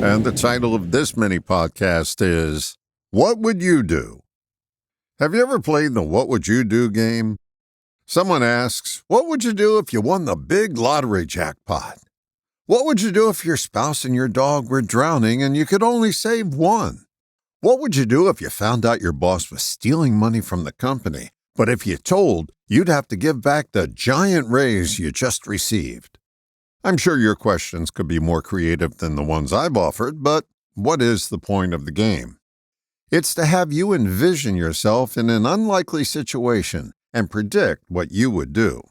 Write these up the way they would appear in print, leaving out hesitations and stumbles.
And the title of this mini podcast is What Would You Do? Have you ever played the What Would You Do game? Someone asks, what would you do if you won the big lottery jackpot? What would you do if your spouse and your dog were drowning and you could only save one? What would you do if you found out your boss was stealing money from the company, but if you told, you'd have to give back the giant raise you just received? I'm sure your questions could be more creative than the ones I've offered, but what is the point of the game? It's to have you envision yourself in an unlikely situation and predict what you would do.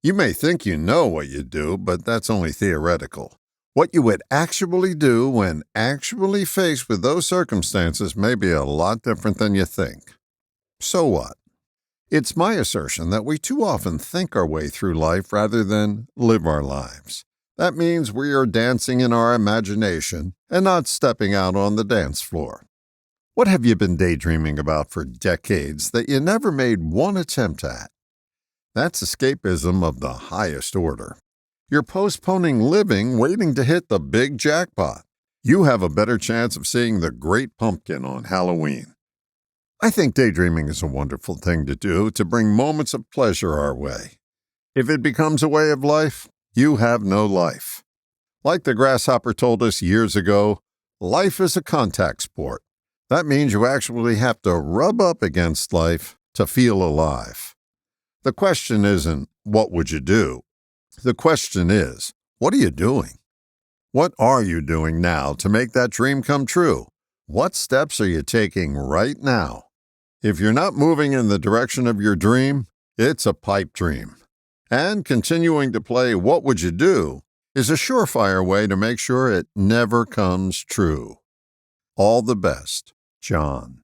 You may think you know what you'd do, but that's only theoretical. What you would actually do when actually faced with those circumstances may be a lot different than you think. So what? It's my assertion that we too often think our way through life rather than live our lives. That means we are dancing in our imagination and not stepping out on the dance floor. What have you been daydreaming about for decades that you never made one attempt at? That's escapism of the highest order. You're postponing living, waiting to hit the big jackpot. You have a better chance of seeing the great pumpkin on Halloween. I think daydreaming is a wonderful thing to do to bring moments of pleasure our way. If it becomes a way of life, you have no life. Like the Grasshopper told us years ago, life is a contact sport. That means you actually have to rub up against life to feel alive. The question isn't, what would you do? The question is, what are you doing? What are you doing now to make that dream come true? What steps are you taking right now? If you're not moving in the direction of your dream, it's a pipe dream. And continuing to play What Would You Do is a surefire way to make sure it never comes true. All the best, John.